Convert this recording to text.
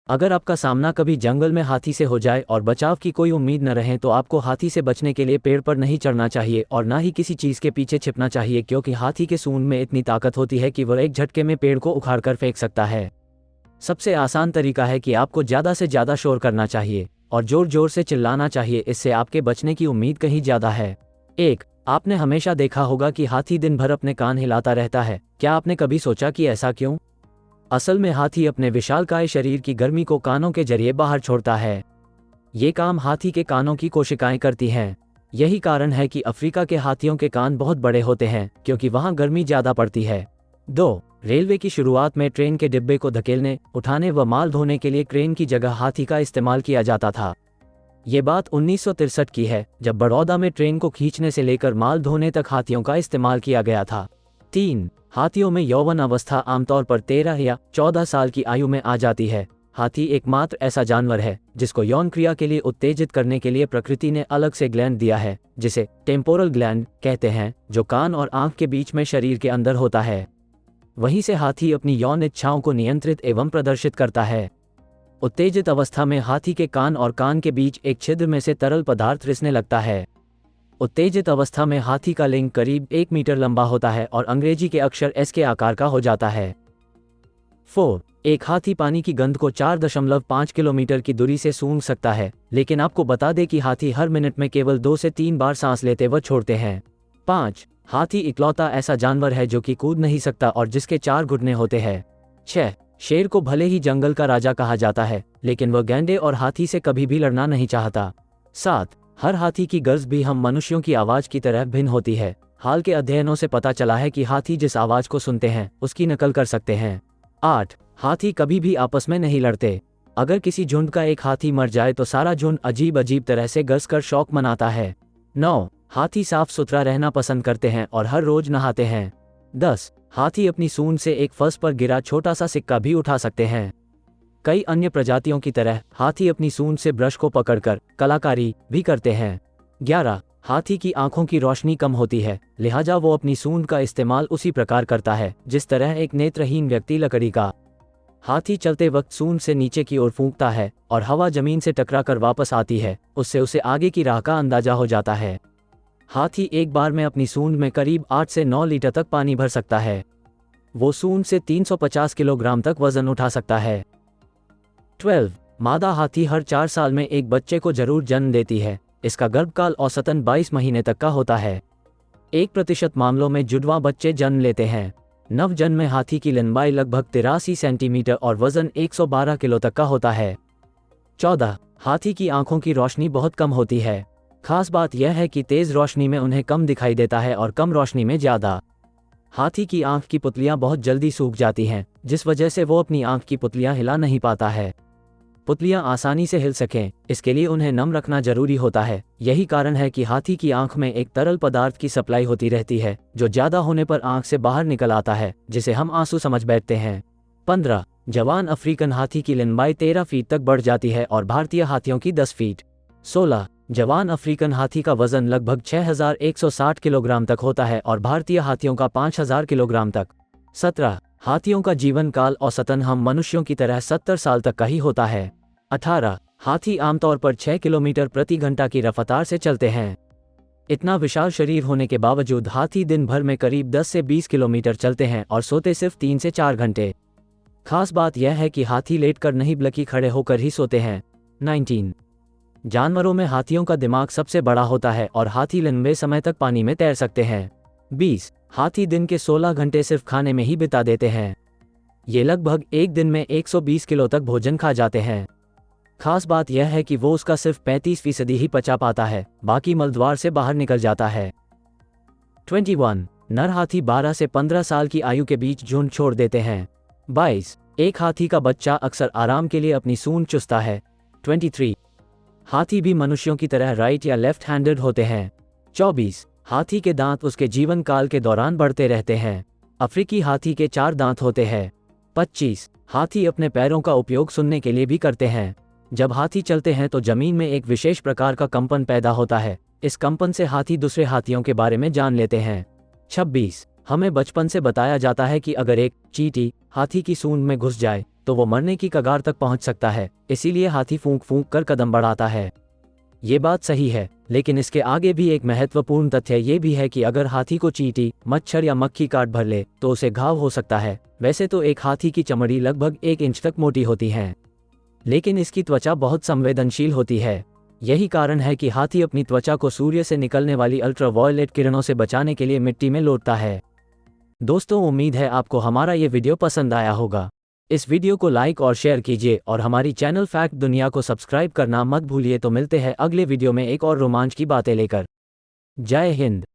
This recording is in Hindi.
अगर आपका सामना कभी जंगल में हाथी से हो जाए और बचाव की कोई उम्मीद न रहे तो आपको हाथी से बचने के लिए पेड़ पर नहीं चढ़ना चाहिए और ना ही किसी चीज़ के पीछे छिपना चाहिए, क्योंकि हाथी के सूंड में इतनी ताकत होती है कि वह एक झटके में पेड़ को उखाड़कर फेंक सकता है। सबसे आसान तरीका है कि आपको ज़्यादा से ज़्यादा शोर करना चाहिए और ज़ोर ज़ोर से चिल्लाना चाहिए, इससे आपके बचने की उम्मीद कहीं ज़्यादा है। 1. आपने हमेशा देखा होगा कि हाथी दिन भर अपने कान हिलाता रहता है। क्या आपने कभी सोचा कि ऐसा क्यों? असल में हाथी अपने विशालकाय शरीर की गर्मी को कानों के जरिए बाहर छोड़ता है। ये काम हाथी के कानों की कोशिकाएं करती हैं। यही कारण है कि अफ्रीका के हाथियों के कान बहुत बड़े होते हैं, क्योंकि वहां गर्मी ज़्यादा पड़ती है। 2. रेलवे की शुरुआत में ट्रेन के डिब्बे को धकेलने, उठाने व माल ढोने के लिए क्रेन की जगह हाथी का इस्तेमाल किया जाता था। ये बात 1963 की है, जब बड़ौदा में ट्रेन को खींचने से लेकर माल ढोने तक हाथियों का इस्तेमाल किया गया था। 3. हाथियों में यौवन अवस्था आमतौर पर 13 या 14 साल की आयु में आ जाती है। हाथी एकमात्र ऐसा जानवर है जिसको यौन क्रिया के लिए उत्तेजित करने के लिए प्रकृति ने अलग से ग्लैंड दिया है, जिसे टेम्पोरल ग्लैंड कहते हैं, जो कान और आंख के बीच में शरीर के अंदर होता है। वहीं से हाथी अपनी यौन इच्छाओं को नियंत्रित एवं प्रदर्शित करता है। उत्तेजित अवस्था में हाथी के कान और कान के बीच एक छिद्र में से तरल पदार्थ रिसने लगता है। उत्तेजित अवस्था में हाथी का लिंग करीब 1 मीटर लंबा होता है और अंग्रेजी के अक्षर एस के आकार का हो जाता है। 4. एक हाथी पानी की गंध को 4.5 किलोमीटर की दूरी से सूंघ सकता है, लेकिन आपको बता दें कि हाथी हर मिनट में केवल 2 से 3 बार सांस लेते व छोड़ते हैं। 5. हाथी इकलौता ऐसा जानवर है जो कि कूद नहीं सकता और जिसके 4 घुटने होते हैं। 6. शेर को भले ही जंगल का राजा कहा जाता है, लेकिन वह गैंडे और हाथी से कभी भी लड़ना नहीं चाहता। 7. हर हाथी की गर्ज भी हम मनुष्यों की आवाज की तरह भिन्न होती है। हाल के अध्ययनों से पता चला है कि हाथी जिस आवाज को सुनते हैं उसकी नकल कर सकते हैं। 8. हाथी कभी भी आपस में नहीं लड़ते। अगर किसी झुंड का एक हाथी मर जाए तो सारा झुंड अजीब अजीब तरह से गरजकर शौक मनाता है। 9. हाथी साफ सुथरा रहना पसंद करते हैं और हर रोज नहाते हैं। 10. हाथी अपनी सूंड से एक फर्श पर गिरा छोटा सा सिक्का भी उठा सकते हैं। कई अन्य प्रजातियों की तरह हाथी अपनी सूंड से ब्रश को पकड़कर कलाकारी भी करते हैं। 11. हाथी की आंखों की रोशनी कम होती है, लिहाजा वो अपनी सूंड का इस्तेमाल उसी प्रकार करता है जिस तरह एक नेत्रहीन व्यक्ति लकड़ी का। हाथी चलते वक्त सूंड से नीचे की ओर फूंकता है और हवा जमीन से टकराकर वापस आती है, उससे उसे आगे की राह का अंदाजा हो जाता है। हाथी एक बार में अपनी सूंड में करीब 8 से 9 लीटर तक पानी भर सकता है। वो सूंड से 350 किलोग्राम तक वजन उठा सकता है। 12. मादा हाथी हर 4 साल में एक बच्चे को जरूर जन्म देती है। इसका गर्भकाल औसतन 22 महीने तक का होता है। 1% मामलों में जुड़वा बच्चे जन्म लेते हैं। नवजन्मे हाथी की लंबाई लगभग 83 सेंटीमीटर और वजन 112 किलो तक का होता है। 14. हाथी की आंखों की रोशनी बहुत कम होती है। खास बात यह है कि तेज रोशनी में उन्हें कम दिखाई देता है और कम रोशनी में ज़्यादा। हाथी की आंख की पुतलियां बहुत जल्दी सूख जाती हैं, जिस वजह से वो अपनी आंख की पुतलियां हिला नहीं पाता है। पुतलियां आसानी से हिल सकें, इसके लिए उन्हें नम रखना जरूरी होता है। यही कारण है कि हाथी की आंख में एक तरल पदार्थ की सप्लाई होती रहती है, जो ज़्यादा होने पर आंख से बाहर निकल आता है, जिसे हम आंसू समझ बैठते हैं। 15. जवान अफ्रीकन हाथी की लंबाई 13 फीट तक बढ़ जाती है और भारतीय हाथियों की 10 फीट। 16. जवान अफ्रीकन हाथी का वजन लगभग 6160 किलोग्राम तक होता है और भारतीय हाथियों का 5000 किलोग्राम तक। 17. हाथियों का जीवन काल औसतन हम मनुष्यों की तरह 70 साल तक का ही होता है। 18. हाथी आमतौर पर 6 किलोमीटर प्रति घंटा की रफ्तार से चलते हैं। इतना विशाल शरीर होने के बावजूद हाथी दिन भर में करीब 10 से 20 किलोमीटर चलते हैं और सोते सिर्फ 3 से 4 घंटे। खास बात यह है कि हाथी लेटकर नहीं बल्कि खड़े होकर ही सोते हैं। 19. जानवरों में हाथियों का दिमाग सबसे बड़ा होता है और हाथी लंबे समय तक पानी में तैर सकते हैं। 20. हाथी दिन के 16 घंटे सिर्फ खाने में ही बिता देते हैं। ये लगभग एक दिन में 120 किलो तक भोजन खा जाते हैं। खास बात यह है कि वो उसका सिर्फ 35% ही पचा पाता है, बाकी मलद्वार से बाहर निकल जाता है। 21. नर हाथी 12 से 15 साल की आयु के बीच झुंड छोड़ देते हैं। 22. एक हाथी का बच्चा अक्सर आराम के लिए अपनी सूंड चुसता है। 23. हाथी भी मनुष्यों की तरह राइट या लेफ्ट हैंडेड होते हैं। 24. हाथी के दांत उसके जीवन काल के दौरान बढ़ते रहते हैं। अफ्रीकी हाथी के 4 दांत होते हैं। 25. हाथी अपने पैरों का उपयोग सुनने के लिए भी करते हैं। जब हाथी चलते हैं तो जमीन में एक विशेष प्रकार का कंपन पैदा होता है। इस कंपन से हाथी दूसरे हाथियों के बारे में जान लेते हैं। 26. हमें बचपन से बताया जाता है कि अगर एक चींटी हाथी की सूंड में घुस जाए तो वो मरने की कगार तक पहुंच सकता है। इसीलिए हाथी फूंक फूंक कर कदम बढ़ाता है। ये बात सही है, लेकिन इसके आगे भी एक महत्वपूर्ण तथ्य ये भी है कि अगर हाथी को चींटी, मच्छर या मक्खी काट भर ले तो उसे घाव हो सकता है। वैसे तो एक हाथी की चमड़ी लगभग 1 इंच तक मोटी होती है, लेकिन इसकी त्वचा बहुत संवेदनशील होती है। यही कारण है कि हाथी अपनी त्वचा को सूर्य से निकलने वाली अल्ट्रावायलेट किरणों से बचाने के लिए मिट्टी में लौटता है। दोस्तों, उम्मीद है आपको हमारा ये वीडियो पसंद आया होगा। इस वीडियो को लाइक और शेयर कीजिए और हमारी चैनल फैक्ट दुनिया को सब्सक्राइब करना मत भूलिए। तो मिलते हैं अगले वीडियो में एक और रोमांच की बातें लेकर। जय हिंद।